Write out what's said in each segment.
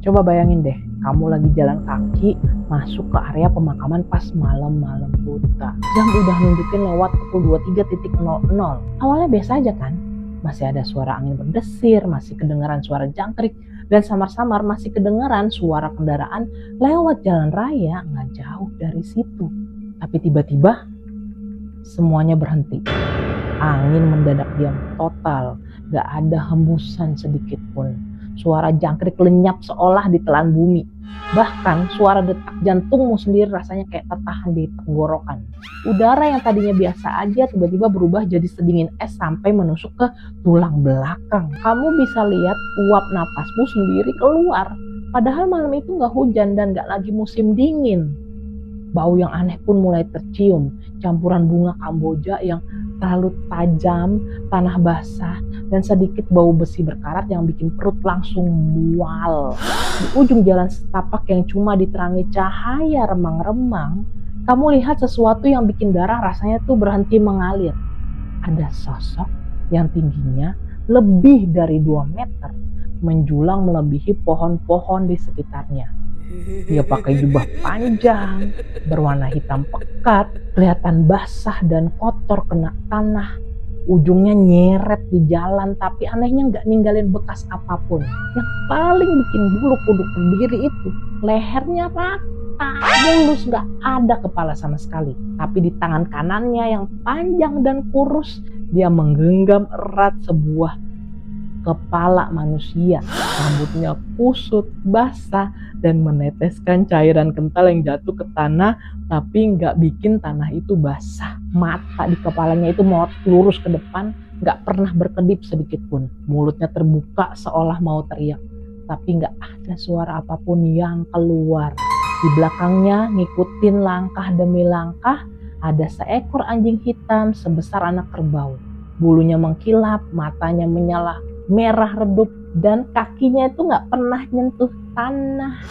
Coba bayangin deh, kamu lagi jalan kaki masuk ke area pemakaman pas malam-malam buta. Jam udah nunjukin lewat pukul 23.00. Awalnya biasa aja kan? Masih ada suara angin berdesir, masih kedengaran suara jangkrik, dan samar-samar masih kedengaran suara kendaraan lewat jalan raya nggak jauh dari situ. Tapi tiba-tiba semuanya berhenti. Angin mendadak diam total, gak ada hembusan sedikit pun. Suara jangkrik lenyap seolah ditelan bumi. Bahkan suara detak jantungmu sendiri rasanya kayak tertahan di tenggorokan. Udara yang tadinya biasa aja tiba-tiba berubah jadi sedingin es sampai menusuk ke tulang belakang. Kamu bisa lihat uap napasmu sendiri keluar. Padahal malam itu gak hujan dan gak lagi musim dingin. Bau yang aneh pun mulai tercium. Campuran bunga Kamboja yang terlalu tajam, tanah basah, dan sedikit bau besi berkarat yang bikin perut langsung mual. Di ujung jalan setapak yang cuma diterangi cahaya remang-remang, kamu lihat sesuatu yang bikin darah rasanya tuh berhenti mengalir. Ada sosok yang tingginya lebih dari 2 meter, menjulang melebihi pohon-pohon di sekitarnya. Dia pakai jubah panjang, berwarna hitam pekat, kelihatan basah dan kotor kena tanah. Ujungnya nyeret di jalan, tapi anehnya nggak ninggalin bekas apapun. Yang paling bikin bulu kuduk berdiri itu, lehernya rata, mulus, nggak ada kepala sama sekali. Tapi di tangan kanannya yang panjang dan kurus, dia menggenggam erat sebuah kepala manusia. Rambutnya kusut, basah, dan meneteskan cairan kental yang jatuh ke tanah, tapi nggak bikin tanah itu basah. Mata di kepalanya itu mau lurus ke depan, nggak pernah berkedip sedikit pun. Mulutnya terbuka seolah mau teriak, tapi nggak ada suara apapun yang keluar. Di belakangnya ngikutin langkah demi langkah, ada seekor anjing hitam sebesar anak kerbau. Bulunya mengkilap, matanya menyala merah redup, dan kakinya itu nggak pernah nyentuh tanah,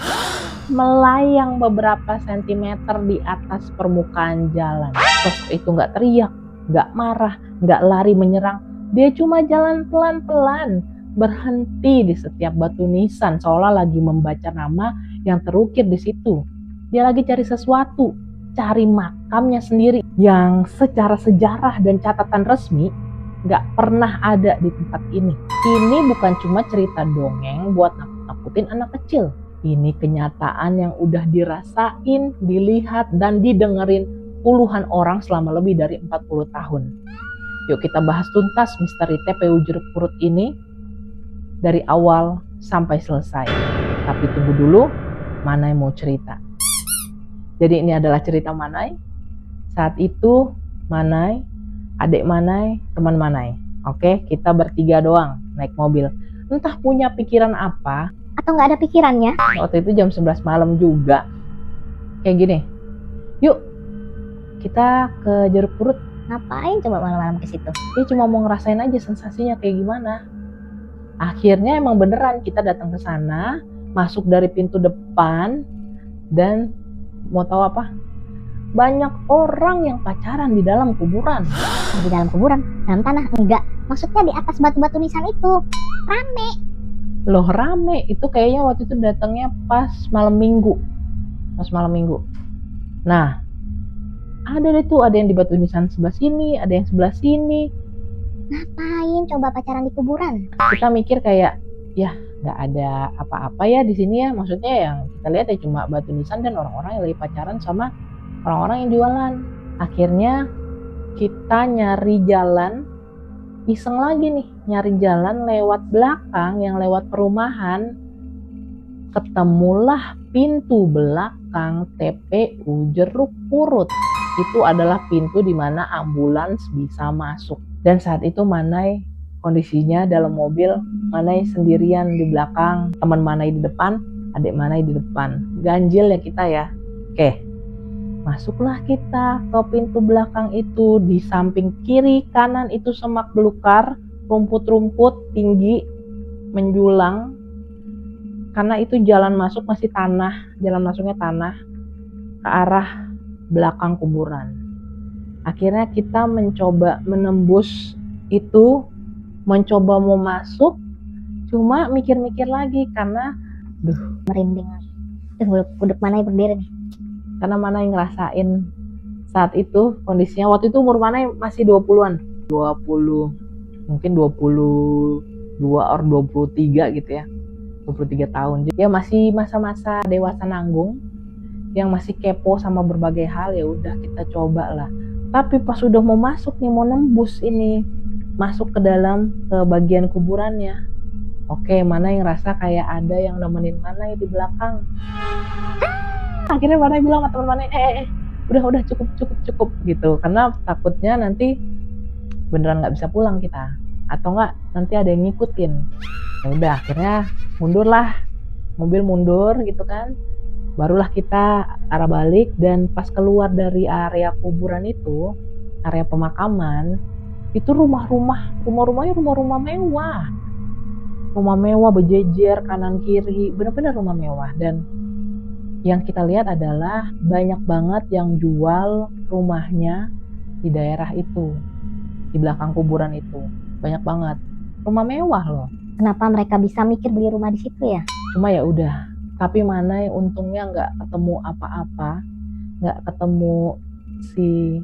melayang beberapa sentimeter di atas permukaan jalan. Sosok itu nggak teriak, nggak marah, nggak lari menyerang. Dia cuma jalan pelan-pelan, berhenti di setiap batu nisan seolah lagi membaca nama yang terukir di situ. Dia lagi cari sesuatu, cari makamnya sendiri yang secara sejarah dan catatan resmi gak pernah ada di tempat ini. Ini bukan cuma cerita dongeng buat nakut-nakutin anak kecil. Ini kenyataan yang udah dirasain, dilihat, dan didengerin puluhan orang selama lebih dari 40 tahun. Yuk kita bahas tuntas misteri TPU Jeruk Purut ini dari awal sampai selesai. Tapi tunggu dulu, Manai mau cerita. Jadi ini adalah cerita Manai. Saat itu Manai, adik Manai, teman Manai. Oke, kita bertiga doang naik mobil. Entah punya pikiran apa, atau nggak ada pikirannya. Waktu itu jam 11 malam juga. Kayak gini, yuk kita ke Jeruk Purut. Ngapain coba malam-malam ke situ? Dia cuma mau ngerasain aja sensasinya kayak gimana. Akhirnya emang beneran kita datang ke sana, masuk dari pintu depan, dan mau tahu apa? Banyak orang yang pacaran di dalam kuburan. Di dalam kuburan? Dalam tanah? Enggak. Maksudnya di atas batu-batu nisan itu. Rame. Loh rame? Itu kayaknya waktu itu datangnya pas malam minggu. Nah, ada deh tuh, ada yang di batu nisan sebelah sini, ada yang sebelah sini. Ngapain coba pacaran di kuburan? Kita mikir kayak, ya nggak ada apa-apa ya di sini ya. Maksudnya yang kita lihat ya cuma batu nisan dan orang-orang yang lagi pacaran sama orang-orang yang jualan. Akhirnya kita nyari jalan, iseng lagi nih, nyari jalan lewat belakang yang lewat perumahan. Ketemulah pintu belakang TPU Jeruk Purut. Itu adalah pintu di mana ambulans bisa masuk. Dan saat itu Manai kondisinya dalam mobil, Manai sendirian di belakang, teman Manai di depan, adik Manai di depan. Ganjil ya kita ya. Oke. Masuklah kita ke pintu belakang itu. Di samping kiri kanan itu semak belukar, rumput-rumput tinggi menjulang. Karena itu jalan masuk masih tanah, jalan masuknya tanah ke arah belakang kuburan. Akhirnya kita mencoba menembus itu, mencoba mau masuk, cuma mikir-mikir lagi karena Merinding. Kuduk mana yang berdiri nih? Karena Manay ngerasain saat itu kondisinya, waktu itu umur Manay masih 20-an. 20, mungkin 22 or 23 gitu ya. 23 tahun. Ya masih masa-masa dewasa nanggung, yang masih kepo sama berbagai hal. Ya udah kita coba lah. Tapi pas udah mau masuk nih, mau nembus ini, masuk ke dalam ke bagian kuburannya. Oke, Manay ngerasa kayak ada yang nemenin Manay di belakang. Akhirnya Manay bilang sama teman Manay, udah cukup gitu. Karena takutnya nanti beneran nggak bisa pulang kita, atau nggak nanti ada yang ngikutin. Ya udah, akhirnya mundurlah, mobil mundur gitu kan. Barulah kita arah balik, dan pas keluar dari area kuburan itu, area pemakaman, itu rumahnya rumah-rumah mewah. Rumah mewah berjejer kanan kiri, benar-benar rumah mewah. Dan yang kita lihat adalah banyak banget yang jual rumahnya di daerah itu, di belakang kuburan itu. Banyak banget. Rumah mewah loh. Kenapa mereka bisa mikir beli rumah di situ ya? Cuma ya udah, tapi Manay untungnya nggak ketemu apa-apa, nggak ketemu si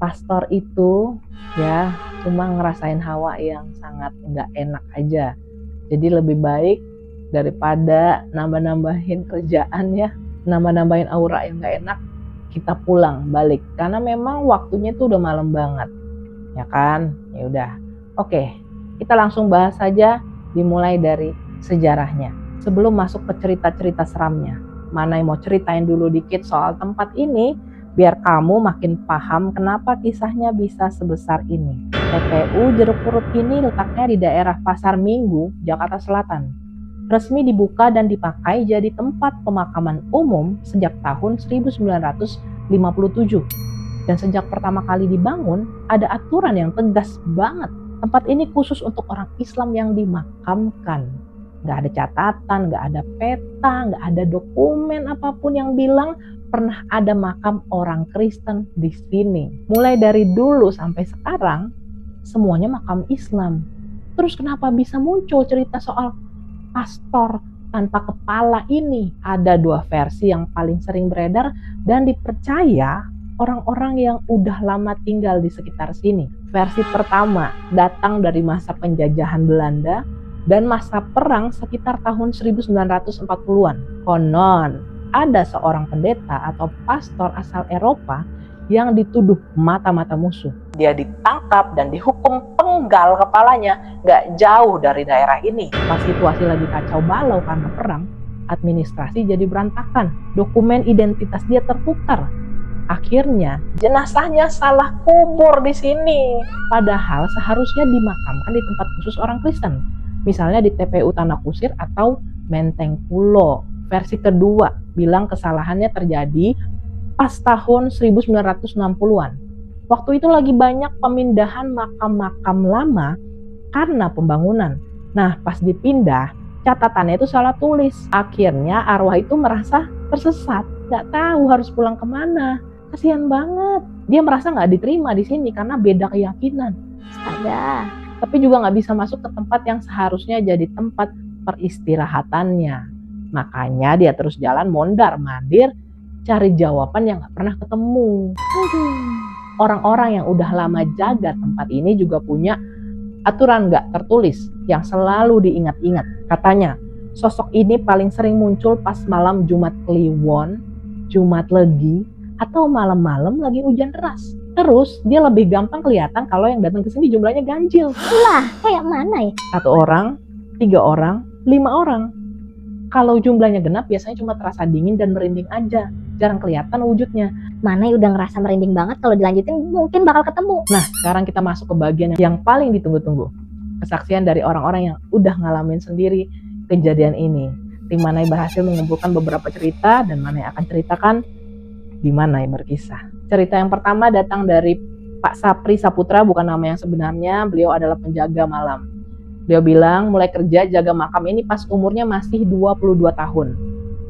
pastor itu ya, cuma ngerasain hawa yang sangat nggak enak aja. Jadi lebih baik daripada nambah-nambahin kerjaan ya, nambah-nambahin aura yang nggak enak, kita pulang balik. Karena memang waktunya tuh udah malam banget, ya kan? Ya udah, oke, kita langsung bahas saja, dimulai dari sejarahnya. Sebelum masuk ke cerita-cerita seramnya, Manay mau ceritain dulu dikit soal tempat ini, biar kamu makin paham kenapa kisahnya bisa sebesar ini. TPU Jeruk Purut ini letaknya di daerah Pasar Minggu, Jakarta Selatan. Resmi dibuka dan dipakai jadi tempat pemakaman umum sejak tahun 1957. Dan sejak pertama kali dibangun, ada aturan yang tegas banget. Tempat ini khusus untuk orang Islam yang dimakamkan. Nggak ada catatan, nggak ada peta, nggak ada dokumen apapun yang bilang pernah ada makam orang Kristen di sini. Mulai dari dulu sampai sekarang, semuanya makam Islam. Terus kenapa bisa muncul cerita soal pastor tanpa kepala ini? Ada dua versi yang paling sering beredar dan dipercaya orang-orang yang udah lama tinggal di sekitar sini. Versi pertama datang dari masa penjajahan Belanda dan masa perang sekitar tahun 1940-an. Konon, ada seorang pendeta atau pastor asal Eropa yang dituduh mata-mata musuh. Dia ditangkap dan dihukum penggal kepalanya gak jauh dari daerah ini. Pas situasi lagi kacau balau karena perang, administrasi jadi berantakan. Dokumen identitas dia tertukar. Akhirnya jenazahnya salah kubur di sini. Padahal seharusnya dimakamkan di tempat khusus orang Kristen. Misalnya di TPU Tanah Kusir atau Menteng Pulo. Versi kedua bilang kesalahannya terjadi pas tahun 1960-an. Waktu itu lagi banyak pemindahan makam-makam lama karena pembangunan. Nah, pas dipindah, catatannya itu salah tulis. Akhirnya arwah itu merasa tersesat, gak tahu harus pulang kemana. Kasihan banget. Dia merasa gak diterima di sini karena beda keyakinan. Astaga. Tapi juga gak bisa masuk ke tempat yang seharusnya jadi tempat peristirahatannya. Makanya dia terus jalan mondar-mandir cari jawaban yang gak pernah ketemu. Orang-orang yang udah lama jaga tempat ini juga punya aturan gak tertulis yang selalu diingat-ingat. Katanya, sosok ini paling sering muncul pas malam Jumat Kliwon, Jumat Legi, atau malam-malam lagi hujan deras. Terus dia lebih gampang kelihatan kalau yang datang ke sini jumlahnya ganjil. Lah, kayak mana ya? 1 orang, 3 orang, 5 orang. Kalau jumlahnya genap biasanya cuma terasa dingin dan merinding aja. Jarang kelihatan wujudnya. Manay udah ngerasa merinding banget, kalau dilanjutin mungkin bakal ketemu. Nah, sekarang kita masuk ke bagian yang paling ditunggu-tunggu. Kesaksian dari orang-orang yang udah ngalamin sendiri kejadian ini. Tim Manay berhasil mengumpulkan beberapa cerita dan Manay akan ceritakan di Manay Berkisah. Cerita yang pertama datang dari Pak Sapri Saputra, bukan nama yang sebenarnya. Beliau adalah penjaga malam. Beliau bilang mulai kerja jaga makam ini pas umurnya masih 22 tahun.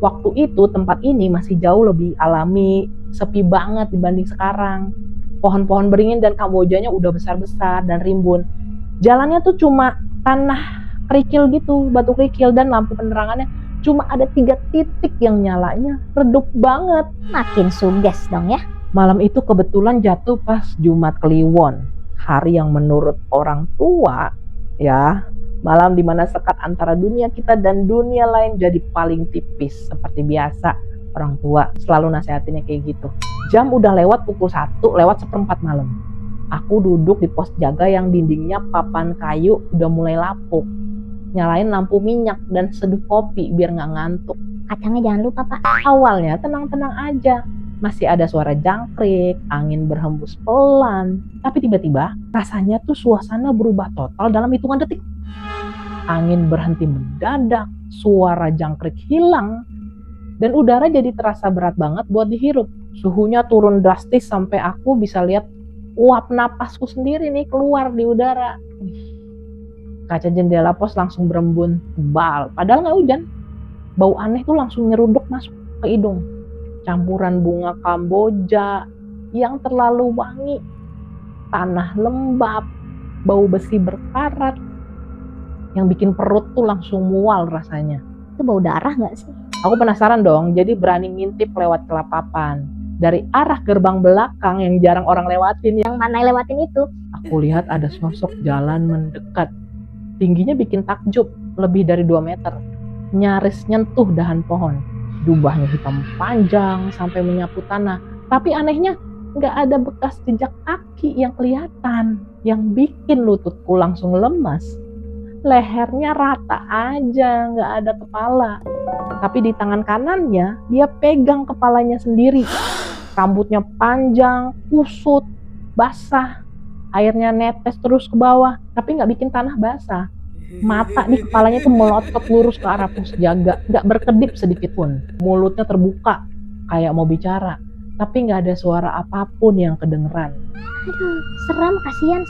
Waktu itu tempat ini masih jauh lebih alami, sepi banget dibanding sekarang. Pohon-pohon beringin dan kambojanya udah besar-besar dan rimbun. Jalannya tuh cuma tanah kerikil gitu, batu kerikil, dan lampu penerangannya Cuma ada 3 titik yang nyalanya redup banget. Makin suges dong ya. Malam itu kebetulan jatuh pas Jumat Kliwon, hari yang menurut orang tua ya, malam dimana sekat antara dunia kita dan dunia lain jadi paling tipis. Seperti biasa orang tua selalu nasihatinnya kayak gitu. Jam udah lewat pukul 1 lewat 1/4 malam. Aku duduk di pos jaga yang dindingnya papan kayu udah mulai lapuk. Nyalain lampu minyak dan seduh kopi biar gak ngantuk. Kacangnya jangan lupa Pak. Awalnya tenang-tenang aja. Masih ada suara jangkrik, angin berhembus pelan. Tapi tiba-tiba rasanya tuh suasana berubah total dalam hitungan detik. Angin berhenti mendadak, suara jangkrik hilang, dan udara jadi terasa berat banget buat dihirup. Suhunya turun drastis sampai aku bisa lihat uap napasku sendiri nih keluar di udara. Kaca jendela pos langsung berembun tebal, padahal nggak hujan. Bau aneh tuh langsung nyeruduk masuk ke hidung. Campuran bunga kamboja yang terlalu wangi, tanah lembab, bau besi berkarat, yang bikin perut tuh langsung mual rasanya. Itu bau darah nggak sih? Aku penasaran dong, jadi berani ngintip lewat celah papan. Dari arah gerbang belakang yang jarang orang lewatin, Yang mana yang lewatin itu? aku lihat ada sosok jalan mendekat. Tingginya bikin takjub, lebih dari 2 meter. Nyaris nyentuh dahan pohon. Jubahnya hitam panjang sampai menyapu tanah. Tapi anehnya nggak ada bekas jejak kaki yang kelihatan. Yang bikin lututku langsung lemas. Lehernya rata aja, nggak ada kepala. Tapi di tangan kanannya, dia pegang kepalanya sendiri. Rambutnya panjang, kusut, basah. Airnya netes terus ke bawah, tapi nggak bikin tanah basah. Mata di kepalanya tuh melotot lurus ke arah pos jaga, nggak berkedip sedikit pun. Mulutnya terbuka, kayak mau bicara, tapi nggak ada suara apapun yang kedengeran. Aduh, serem, kasihan,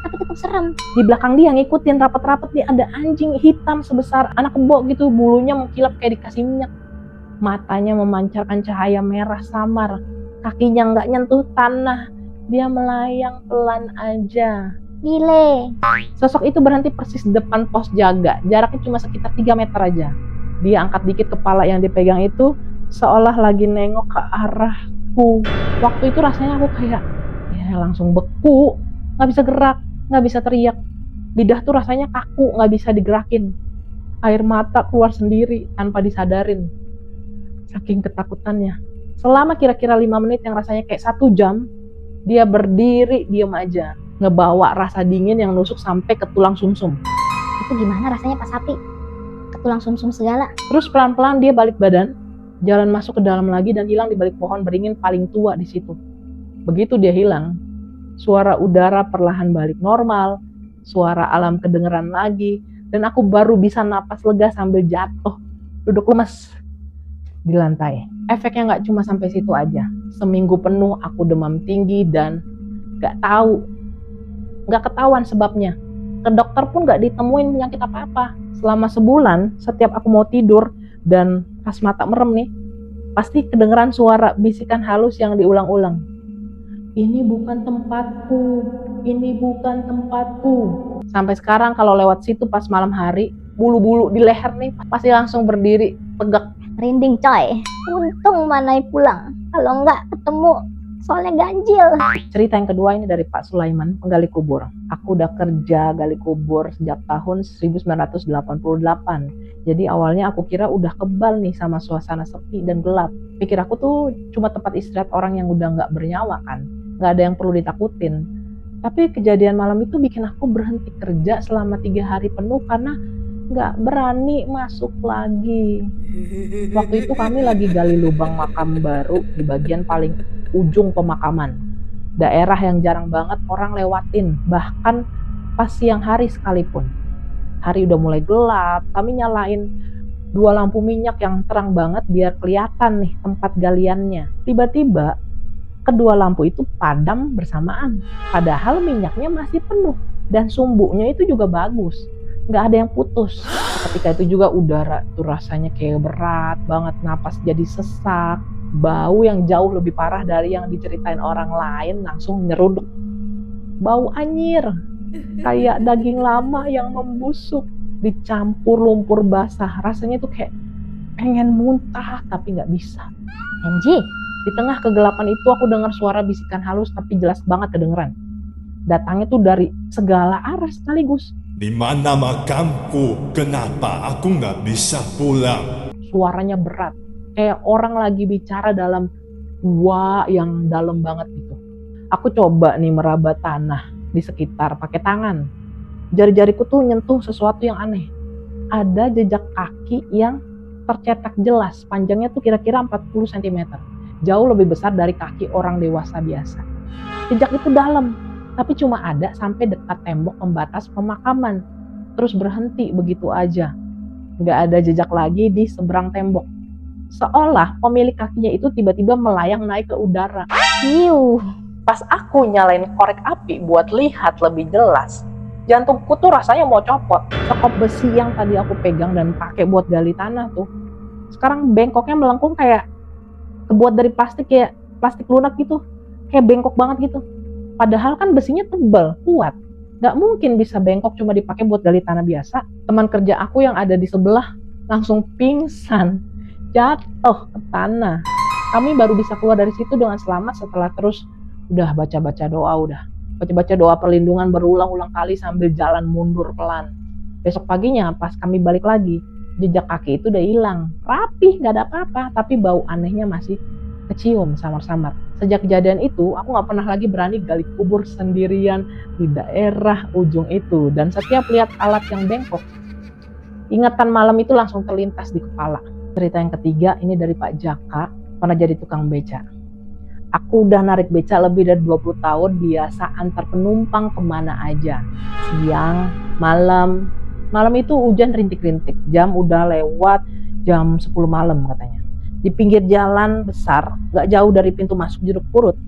tapi tetap serem. Di belakang dia ngikutin rapat-rapat nih ada anjing hitam sebesar anak kebo gitu, bulunya mengkilap kayak dikasih minyak. Matanya memancarkan cahaya merah samar, kakinya nggak nyentuh tanah. Dia melayang pelan aja. Gile. Sosok itu berhenti persis depan pos jaga, jaraknya cuma sekitar 3 meter aja. Dia angkat dikit kepala yang dipegang itu, seolah lagi nengok ke arahku. Waktu itu rasanya aku kayak, ya langsung beku, gak bisa gerak, gak bisa teriak. Lidah tuh rasanya kaku, gak bisa digerakin. Air mata keluar sendiri tanpa disadarin. Saking ketakutannya. Selama kira-kira 5 menit yang rasanya kayak 1 jam, dia berdiri diem aja, ngebawa rasa dingin yang nusuk sampai ke tulang sumsum. Itu gimana rasanya Pak Sapi? Ke tulang sumsum segala. Terus pelan-pelan dia balik badan, jalan masuk ke dalam lagi dan hilang di balik pohon beringin paling tua di situ. Begitu dia hilang, suara udara perlahan balik normal, suara alam kedengeran lagi, dan aku baru bisa napas lega sambil jatuh, duduk lemes di lantai. Efeknya nggak cuma sampai situ aja. Seminggu penuh aku demam tinggi dan nggak ketahuan sebabnya. Ke dokter pun nggak ditemuin penyakit apa-apa. Selama sebulan, setiap aku mau tidur dan pas mata merem nih, pasti kedengeran suara bisikan halus yang diulang-ulang. Ini bukan tempatku, ini bukan tempatku. Sampai sekarang kalau lewat situ pas malam hari, bulu-bulu di leher nih pasti langsung berdiri tegak. Merinding coy. Untung Manai pulang. Kalau enggak ketemu, soalnya ganjil. Cerita yang kedua ini dari Pak Sulaiman, penggali kubur. Aku udah kerja gali kubur sejak tahun 1988. Jadi awalnya aku kira udah kebal nih sama suasana sepi dan gelap. Pikir aku tuh cuma tempat istirahat orang yang udah nggak bernyawa kan. Nggak ada yang perlu ditakutin. Tapi kejadian malam itu bikin aku berhenti kerja selama 3 hari penuh karena nggak berani masuk lagi. Waktu itu kami lagi gali lubang makam baru di bagian paling ujung pemakaman. Daerah yang jarang banget orang lewatin, bahkan pas siang hari sekalipun. Hari udah mulai gelap, kami nyalain 2 lampu minyak yang terang banget biar kelihatan nih tempat galiannya. Tiba-tiba kedua lampu itu padam bersamaan, padahal minyaknya masih penuh dan sumbunya itu juga bagus. Nggak ada yang putus. Ketika itu juga udara tuh rasanya kayak berat banget, napas jadi sesak, bau yang jauh lebih parah dari yang diceritain orang lain langsung nyeruduk. Bau anyir, kayak daging lama yang membusuk, dicampur lumpur basah. Rasanya tuh kayak pengen muntah tapi nggak bisa. MJ, Di tengah kegelapan itu aku dengar suara bisikan halus tapi jelas banget kedengeran. Datangnya tuh dari segala arah sekaligus. Di mana makamku? Kenapa aku nggak bisa pulang? Suaranya berat, kayak orang lagi bicara dalam gua yang dalam banget gitu. Aku coba nih meraba tanah di sekitar pakai tangan. Jari-jariku tuh nyentuh sesuatu yang aneh. Ada jejak kaki yang tercetak jelas, panjangnya tuh kira-kira 40 cm. Jauh lebih besar dari kaki orang dewasa biasa. Jejak itu dalam, tapi cuma ada sampai dekat tembok pembatas pemakaman. Terus berhenti begitu aja. Nggak ada jejak lagi di seberang tembok. Seolah pemilik kakinya itu tiba-tiba melayang naik ke udara. Iu, Pas aku nyalain korek api buat lihat lebih jelas, jantungku tuh rasanya mau copot. Sekop besi yang tadi aku pegang dan pakai buat gali tanah tuh, sekarang bengkoknya melengkung kayak terbuat dari plastik, kayak plastik lunak gitu. Kayak bengkok banget gitu. Padahal kan besinya tebal, kuat. Gak mungkin bisa bengkok cuma dipakai buat gali tanah biasa. Teman kerja aku yang ada di sebelah langsung pingsan, jatuh ke tanah. Kami baru bisa keluar dari situ dengan selamat setelah terus baca-baca doa perlindungan berulang-ulang kali sambil jalan mundur pelan. Besok paginya pas kami balik lagi, jejak kaki itu udah hilang, rapih, gak ada apa-apa, tapi bau anehnya masih kecium samar-samar. Sejak kejadian itu, aku gak pernah lagi berani gali kubur sendirian di daerah ujung itu. Dan setiap lihat alat yang bengkok, ingatan malam itu langsung terlintas di kepala. Cerita yang ketiga ini dari Pak Jaka, pernah jadi tukang beca. Aku udah narik beca lebih dari 20 tahun, biasa antar penumpang kemana aja. Siang, malam. Malam itu hujan rintik-rintik, jam udah lewat jam 10 malam katanya. Di pinggir jalan besar, gak jauh dari pintu masuk Jeruk Purut,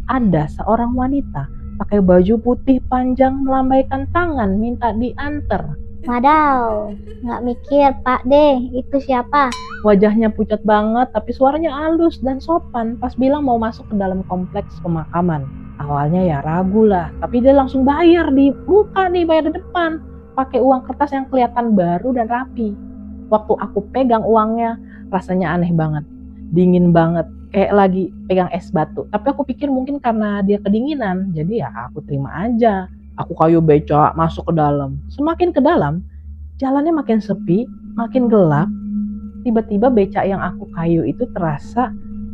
ada seorang wanita pakai baju putih panjang melambaikan tangan minta diantar. wadaw, nggak mikir Pak deh, itu siapa? Wajahnya pucat banget tapi suaranya halus dan sopan pas bilang mau masuk ke dalam kompleks pemakaman. Awalnya ya ragu lah, tapi dia langsung bayar di muka nih, bayar di depan. Pakai uang kertas yang kelihatan baru dan rapi. Waktu aku pegang uangnya, rasanya aneh banget. Dingin banget, kayak lagi pegang es batu. Tapi aku pikir mungkin karena dia kedinginan, jadi ya aku terima aja. Aku kayu beca masuk ke dalam. Semakin ke dalam, jalannya makin sepi, makin gelap. Tiba-tiba beca yang aku kayu itu terasa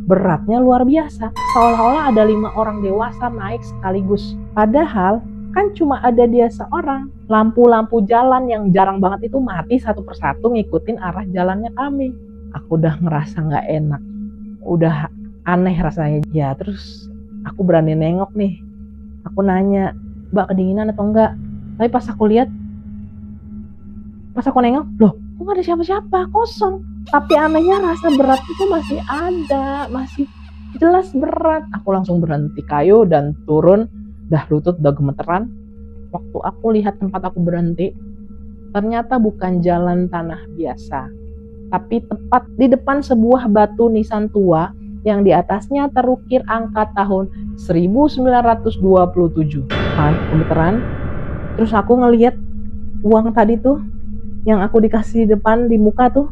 beratnya luar biasa. Seolah-olah ada 5 orang dewasa naik sekaligus. Padahal kan cuma ada dia seorang. Lampu-lampu jalan yang jarang banget itu mati satu persatu ngikutin arah jalannya kami. Aku udah ngerasa gak enak. Udah aneh rasanya. Ya terus aku berani nengok nih. Aku nanya, Mbak kedinginan atau enggak? Tapi pas aku lihat, pas aku nengok, loh kok gak ada siapa-siapa, kosong. Tapi anehnya rasa berat itu masih ada, masih jelas berat. Aku langsung berhenti kayu dan turun, dah lutut udah gemeteran. Waktu aku lihat tempat aku berhenti, ternyata bukan jalan tanah biasa, tapi tepat di depan sebuah batu nisan tua yang di atasnya terukir angka tahun 1927. Kan, gemeteran. Terus aku ngelihat uang tadi tuh yang aku dikasih di depan di muka tuh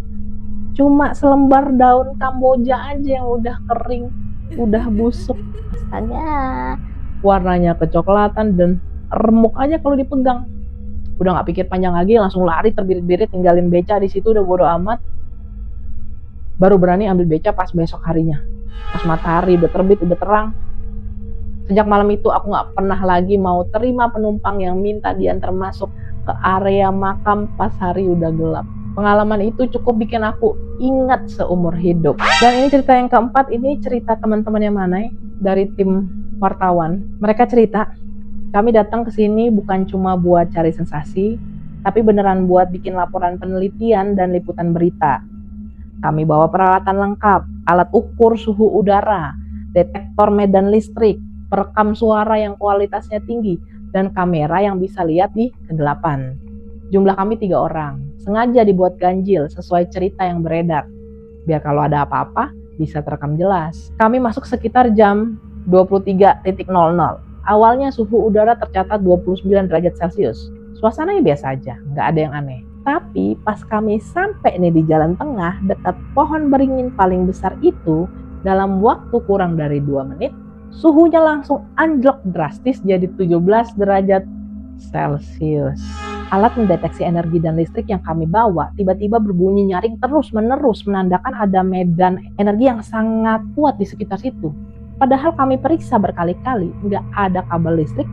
cuma selembar daun Kamboja aja yang udah kering, udah busuk. Astaga, Warnanya kecoklatan dan remuk aja kalau dipegang. Udah gak pikir panjang lagi, langsung lari terbirit-birit tinggalin beca di situ, udah bodo amat. Baru berani ambil beca pas besok harinya. Pas matahari udah terbit, udah terang. Sejak malam itu aku gak pernah lagi mau terima penumpang yang minta diantar masuk ke area makam pas hari udah gelap. Pengalaman itu cukup bikin aku ingat seumur hidup. Dan ini cerita yang keempat, ini cerita teman-temannya Manai dari tim wartawan. Mereka cerita, kami datang ke sini bukan cuma buat cari sensasi, tapi beneran buat bikin laporan penelitian dan liputan berita. Kami bawa peralatan lengkap, alat ukur suhu udara, detektor medan listrik, perekam suara yang kualitasnya tinggi, dan kamera yang bisa lihat di kegelapan. Jumlah kami 3 orang, sengaja dibuat ganjil sesuai cerita yang beredar, biar kalau ada apa-apa bisa terekam jelas. Kami masuk sekitar jam 23.00. Awalnya suhu udara tercatat 29 derajat Celcius. Suasananya biasa aja, nggak ada yang aneh. Tapi pas kami sampai nih di jalan tengah dekat pohon beringin paling besar itu, dalam waktu kurang dari 2 menit, suhunya langsung anjlok drastis jadi 17 derajat Celcius. Alat mendeteksi energi dan listrik yang kami bawa tiba-tiba berbunyi nyaring terus-menerus, menandakan ada medan energi yang sangat kuat di sekitar situ. Padahal kami periksa berkali-kali, nggak ada kabel listrik,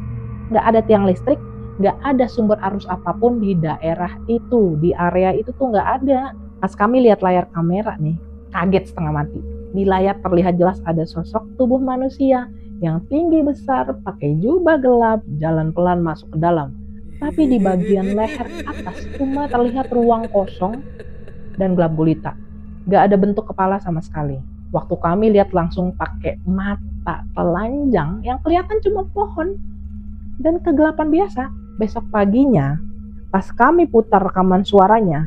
nggak ada tiang listrik, nggak ada sumber arus apapun di daerah itu, di area itu tuh nggak ada. Pas kami lihat layar kamera nih, kaget setengah mati. Di layar terlihat jelas ada sosok tubuh manusia yang tinggi besar, pakai jubah gelap, jalan pelan masuk ke dalam. Tapi di bagian leher atas cuma terlihat ruang kosong dan gelap gulita. Nggak ada bentuk kepala sama sekali. Waktu kami lihat langsung pakai mata telanjang yang kelihatan cuma pohon dan kegelapan biasa. Besok paginya, pas kami putar rekaman suaranya,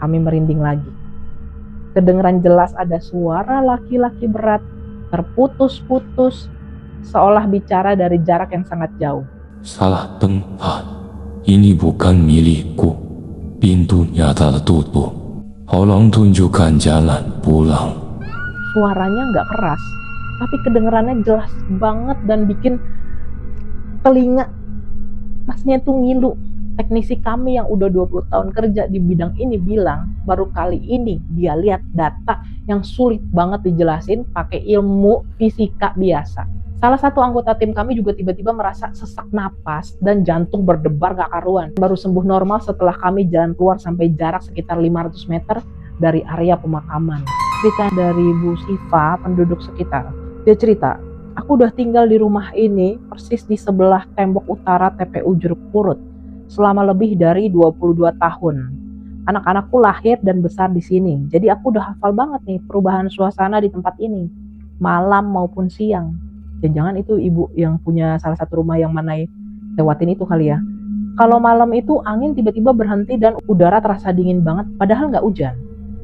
kami merinding lagi. Kedengeran jelas ada suara laki-laki berat, terputus-putus, seolah bicara dari jarak yang sangat jauh. Salah tempat. Ini bukan milikku. Pintunya tertutup. Tolong tunjukkan jalan pulang. Suaranya nggak keras, tapi kedengerannya jelas banget dan bikin telinga masnya tuh ngilu. Teknisi kami yang udah 20 tahun kerja di bidang ini bilang baru kali ini dia lihat data yang sulit banget dijelasin pakai ilmu fisika biasa. Salah satu anggota tim kami juga tiba-tiba merasa sesak napas dan jantung berdebar gak karuan. Baru sembuh normal setelah kami jalan keluar sampai jarak sekitar 500 meter dari area pemakaman. Cerita dari Bu Siva, penduduk sekitar. Dia cerita, aku udah tinggal di rumah ini persis di sebelah tembok utara TPU Jeruk Purut selama lebih dari 22 tahun. Anak-anakku lahir dan besar di sini, jadi aku udah hafal banget nih perubahan suasana di tempat ini, malam maupun siang. Jangan-jangan itu ibu yang punya salah satu rumah yang mana lewatin itu kali ya. Kalau malam itu angin tiba-tiba berhenti dan udara terasa dingin banget, padahal nggak hujan.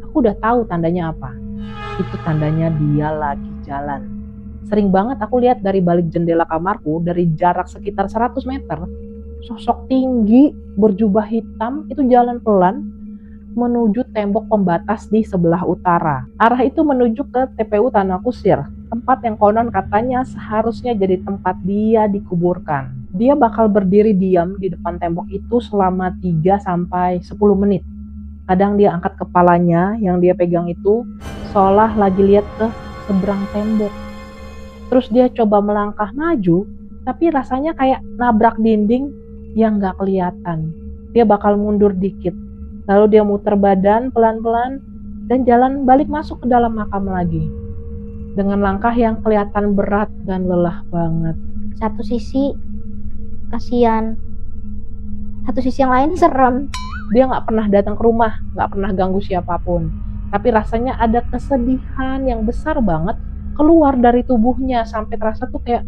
Aku udah tahu tandanya apa. Itu tandanya dia lagi jalan. Sering banget aku lihat dari balik jendela kamarku, dari jarak sekitar 100 meter, sosok tinggi berjubah hitam itu jalan pelan menuju tembok pembatas di sebelah utara. Arah itu menuju ke TPU Tanah Kusir, tempat yang konon katanya seharusnya jadi tempat dia dikuburkan. Dia bakal berdiri diam di depan tembok itu selama 3-10 menit. Kadang dia angkat kepalanya yang dia pegang itu seolah lagi lihat ke seberang tembok. Terus dia coba melangkah maju, tapi rasanya kayak nabrak dinding yang gak kelihatan. Dia bakal mundur dikit, lalu dia muter badan pelan-pelan dan jalan balik masuk ke dalam makam lagi dengan langkah yang kelihatan berat dan lelah banget. Satu sisi kasihan, satu sisi yang lain serem. Dia gak pernah datang ke rumah, gak pernah ganggu siapapun, tapi rasanya ada kesedihan yang besar banget keluar dari tubuhnya sampai terasa tuh kayak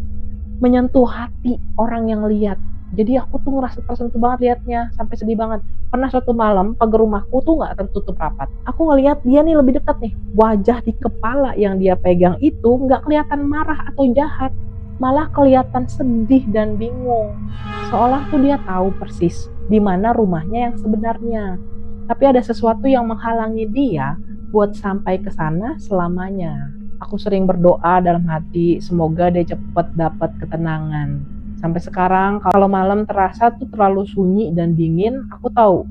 menyentuh hati orang yang lihat. Jadi aku tuh ngerasa tersentuh banget liatnya, sampai sedih banget. Pernah suatu malam pagar rumahku tuh gak tertutup rapat. Aku ngeliat dia nih lebih dekat nih. Wajah di kepala yang dia pegang itu gak kelihatan marah atau jahat, malah kelihatan sedih dan bingung. Seolah tuh dia tahu persis di mana rumahnya yang sebenarnya. Tapi ada sesuatu yang menghalangi dia buat sampai ke sana selamanya. Aku sering berdoa dalam hati, semoga dia cepat dapat ketenangan. Sampai sekarang kalau malam terasa tuh terlalu sunyi dan dingin, aku tahu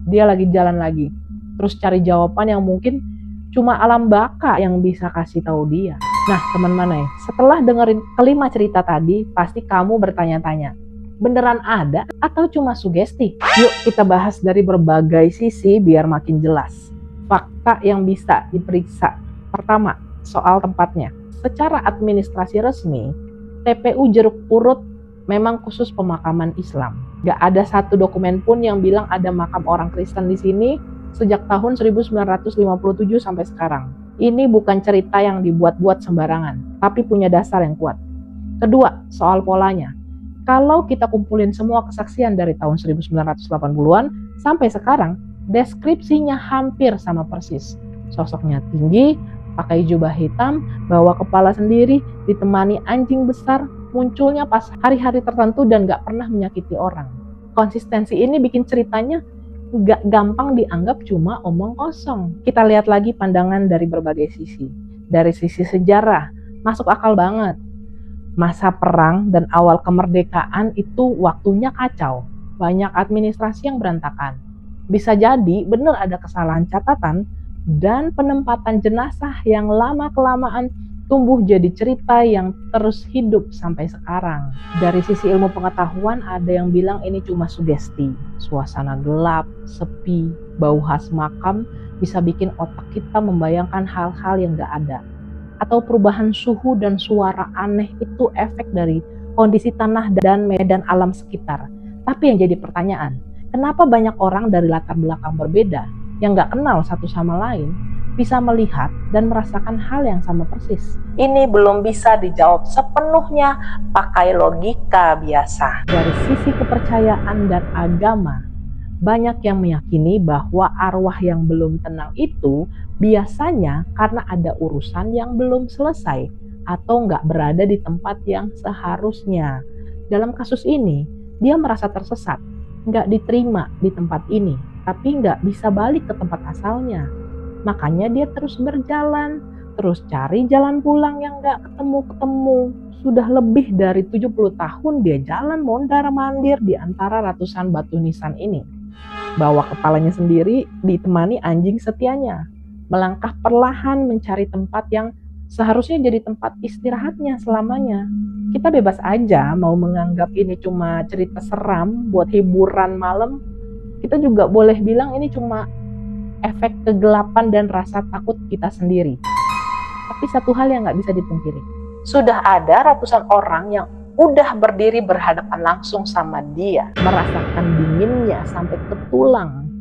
dia lagi jalan lagi. Terus cari jawaban yang mungkin cuma alam baka yang bisa kasih tahu dia. Nah teman Manai, setelah dengerin kelima cerita tadi, pasti kamu bertanya-tanya, beneran ada atau cuma sugesti? Yuk kita bahas dari berbagai sisi biar makin jelas. Fakta yang bisa diperiksa. Pertama, soal tempatnya. Secara administrasi resmi, TPU Jeruk Purut memang khusus pemakaman Islam. Gak ada satu dokumen pun yang bilang ada makam orang Kristen di sini sejak tahun 1957 sampai sekarang. Ini bukan cerita yang dibuat-buat sembarangan, tapi punya dasar yang kuat. Kedua, soal polanya. Kalau kita kumpulin semua kesaksian dari tahun 1980-an sampai sekarang, deskripsinya hampir sama persis. Sosoknya tinggi, pakai jubah hitam, bawa kepala sendiri, ditemani anjing besar, munculnya pas hari-hari tertentu dan gak pernah menyakiti orang. Konsistensi ini bikin ceritanya nggak gampang dianggap cuma omong kosong. Kita lihat lagi pandangan dari berbagai sisi. Dari sisi sejarah, masuk akal banget. Masa perang dan awal kemerdekaan itu waktunya kacau. Banyak administrasi yang berantakan. Bisa jadi benar ada kesalahan catatan dan penempatan jenazah yang lama-kelamaan tumbuh jadi cerita yang terus hidup sampai sekarang. Dari sisi ilmu pengetahuan ada yang bilang ini cuma sugesti. Suasana gelap, sepi, bau khas makam bisa bikin otak kita membayangkan hal-hal yang gak ada. Atau perubahan suhu dan suara aneh itu efek dari kondisi tanah dan medan alam sekitar. Tapi yang jadi pertanyaan, kenapa banyak orang dari latar belakang berbeda yang gak kenal satu sama lain bisa melihat dan merasakan hal yang sama persis? Ini belum bisa dijawab sepenuhnya pakai logika biasa. Dari sisi kepercayaan dan agama, banyak yang meyakini bahwa arwah yang belum tenang itu biasanya karena ada urusan yang belum selesai atau nggak berada di tempat yang seharusnya. Dalam kasus ini, dia merasa tersesat, nggak diterima di tempat ini, tapi nggak bisa balik ke tempat asalnya. Makanya dia terus berjalan, terus cari jalan pulang yang gak ketemu-ketemu. Sudah lebih dari 70 tahun dia jalan mondar-mandir di antara ratusan batu nisan ini. Bawa kepalanya sendiri ditemani anjing setianya. Melangkah perlahan mencari tempat yang seharusnya jadi tempat istirahatnya selamanya. Kita bebas aja mau menganggap ini cuma cerita seram buat hiburan malam. Kita juga boleh bilang ini cuma efek kegelapan dan rasa takut kita sendiri. Tapi satu hal yang gak bisa dipungkiri, sudah ada ratusan orang yang udah berdiri berhadapan langsung sama dia, merasakan dinginnya sampai ke tulang,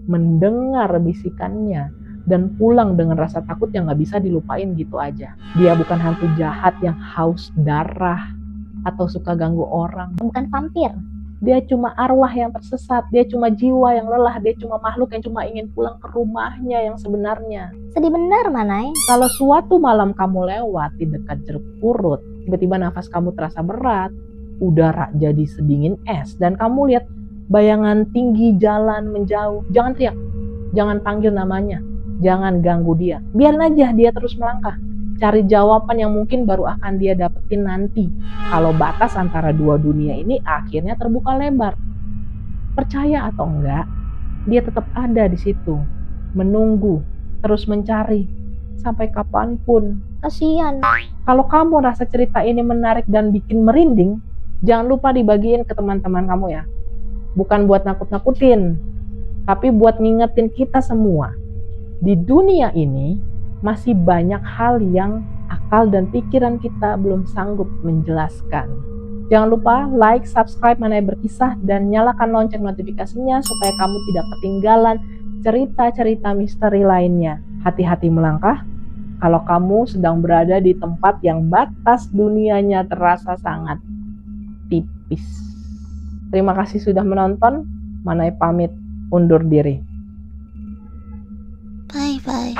mendengar bisikannya, dan pulang dengan rasa takut yang gak bisa dilupain gitu aja. Dia bukan hantu jahat yang haus darah atau suka ganggu orang. Bukan vampir. Dia cuma arwah yang tersesat, dia cuma jiwa yang lelah, dia cuma makhluk yang cuma ingin pulang ke rumahnya yang sebenarnya. Sedih bener, Manai. Kalau suatu malam kamu lewat di dekat Jeruk Purut, tiba-tiba nafas kamu terasa berat, udara jadi sedingin es, dan kamu lihat bayangan tinggi jalan menjauh, jangan teriak, jangan panggil namanya, jangan ganggu dia. Biarin aja dia terus melangkah. Cari jawaban yang mungkin baru akan dia dapetin nanti. Kalau batas antara dua dunia ini akhirnya terbuka lebar. Percaya atau enggak, dia tetap ada di situ. Menunggu, terus mencari, sampai kapanpun. Kasian. Kalau kamu rasa cerita ini menarik dan bikin merinding, jangan lupa dibagiin ke teman-teman kamu ya. Bukan buat nakut-nakutin, tapi buat ngingetin kita semua. Di dunia ini, masih banyak hal yang akal dan pikiran kita belum sanggup menjelaskan. Jangan lupa like, subscribe Manai Berkisah, dan nyalakan lonceng notifikasinya supaya kamu tidak ketinggalan cerita-cerita misteri lainnya. Hati-hati melangkah kalau kamu sedang berada di tempat yang batas dunianya terasa sangat tipis. Terima kasih sudah menonton. Manai pamit undur diri. Bye-bye.